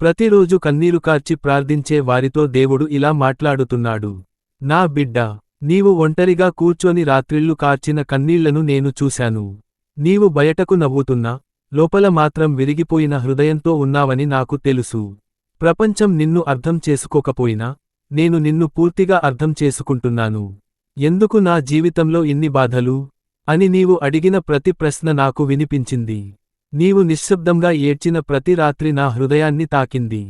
ప్రతిరోజు కన్నీరు కార్చి ప్రార్థించే వారితో దేవుడు ఇలా మాట్లాడుతున్నాడు. నా బిడ్డా, నీవు ఒంటరిగా కూర్చొని రాత్రిళ్ళు కార్చిన కన్నీళ్లను నేను చూశాను. నీవు బయటకు నవ్వుతున్నా, లోపల మాత్రం విరిగిపోయిన హృదయంతో ఉన్నావని నాకు తెలుసు. ప్రపంచం నిన్ను అర్థం చేసుకోకపోయినా, నేను నిన్ను పూర్తిగా అర్థం చేసుకుంటున్నాను. ఎందుకు నా జీవితంలో ఇన్ని బాధలు అని నీవు అడిగిన ప్రతి ప్రశ్న నాకు వినిపించింది. నీవు నిశ్శబ్దంగా ఏడ్చిన ప్రతి రాత్రి నా హృదయాన్ని తాకింది.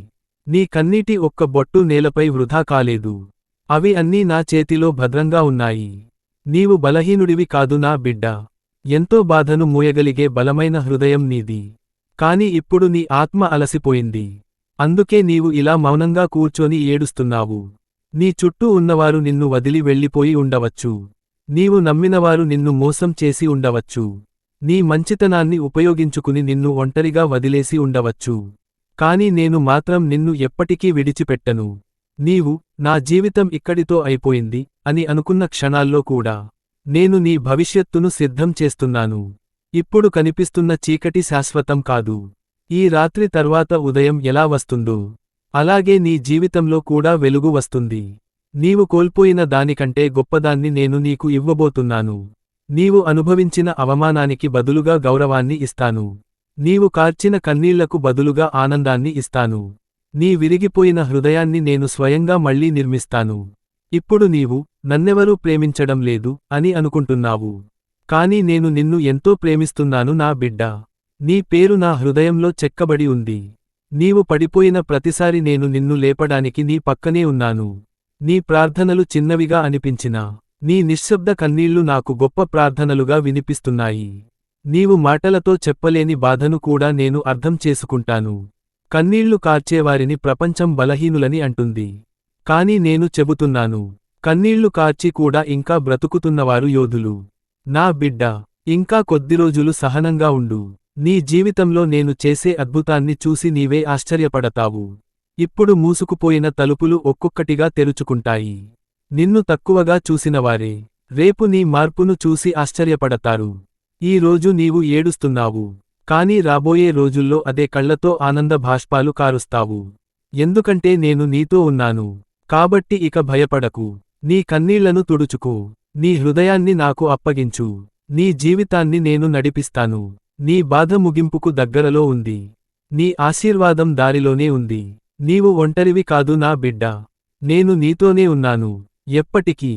నీ కన్నీటి ఒక్క బొట్టు నేలపై వృధా కాలేదు. అవి అన్నీ నా చేతిలో భద్రంగా ఉన్నాయి. నీవు బలహీనుడివి కాదు నా బిడ్డా. ఎంతో బాధను మోయగలిగే బలమైన హృదయం నీది. కాని ఇప్పుడు నీ ఆత్మ అలసిపోయింది. అందుకే నీవు ఇలా మౌనంగా కూర్చొని ఏడుస్తున్నావు. నీ చుట్టూ ఉన్నవారు నిన్ను వదిలి వెళ్ళిపోయి ఉండవచ్చు. నీవు నమ్మినవారు నిన్ను మోసం చేసి ఉండవచ్చు. నీ మంచితనాన్ని ఉపయోగించుకుని నిన్ను ఒంటరిగా వదిలేసి ఉండవచ్చు. కాని నేను మాత్రం నిన్ను ఎప్పటికీ విడిచిపెట్టను. నీవు, నా జీవితం ఇక్కడితో అయిపోయింది అని అనుకున్న క్షణాల్లో కూడా, నేను నీ భవిష్యత్తును సిద్ధం చేస్తున్నాను. ఇప్పుడు కనిపిస్తున్న చీకటి శాశ్వతం కాదు. ఈ రాత్రి తర్వాత ఉదయం ఎలా వస్తుందో, అలాగే నీ జీవితంలో కూడా వెలుగు వస్తుంది. నీవు కోల్పోయిన దానికంటే గొప్పదాన్ని నేను నీకు ఇవ్వబోతున్నాను. నీవు అనుభవించిన అవమానానికి బదులుగా గౌరవాన్ని ఇస్తాను. నీవు కార్చిన కన్నీళ్లకు బదులుగా ఆనందాన్ని ఇస్తాను. నీ విరిగిపోయిన హృదయాన్ని నేను స్వయంగా మళ్లీ నిర్మిస్తాను. ఇప్పుడు నీవు, నన్నెవరూ ప్రేమించడం లేదు అని అనుకుంటున్నావు. కాని నేను నిన్ను ఎంతో ప్రేమిస్తున్నాను నా బిడ్డా. నీ పేరు నా హృదయంలో చెక్కబడి ఉంది. నీవు పడిపోయిన ప్రతిసారి నేను నిన్ను లేపడానికి నీ పక్కనే ఉన్నాను. నీ ప్రార్థనలు చిన్నవిగా అనిపించినా, నీ నిశ్శబ్ద కన్నీళ్లు నాకు గొప్ప ప్రార్థనలుగా వినిపిస్తున్నాయి. నీవు మాటలతో చెప్పలేని బాధను కూడా నేను అర్థం చేసుకుంటాను. కన్నీళ్లు కార్చేవారిని ప్రపంచం బలహీనులని అంటుంది. కాని నేను చెబుతున్నాను, కన్నీళ్లు కార్చి కూడా ఇంకా బ్రతుకుతున్నవారు యోధులు. నా బిడ్డా, ఇంకా కొద్ది రోజులు సహనంగా ఉండు. నీ జీవితంలో నేను చేసే అద్భుతాన్ని చూసి నీవే ఆశ్చర్యపడతావు. ఇప్పుడు మూసుకుపోయిన తలుపులు ఒక్కొక్కటిగా తెరుచుకుంటాయి. నిన్ను తక్కువగా చూసినవారే రేపు నీ మార్పును చూసి ఆశ్చర్యపడతారు. ఈ రోజు నీవు ఏడుస్తున్నావు, కానీ రాబోయే రోజుల్లో అదే కళ్లతో ఆనంద భాష్పాలు కారుస్తావు. ఎందుకంటే నేను నీతో ఉన్నాను. కాబట్టి ఇక భయపడకు. నీ కన్నీళ్లను తుడుచుకో. నీ హృదయాన్ని నాకు అప్పగించు. నీ జీవితాన్ని నేను నడిపిస్తాను. నీ బాధ ముగింపుకు దగ్గరలో ఉంది. నీ ఆశీర్వాదం దారిలోనే ఉంది. నీవు ఒంటరివి కాదు నా బిడ్డా. నేను నీతోనే ఉన్నాను, ఎప్పటికీ.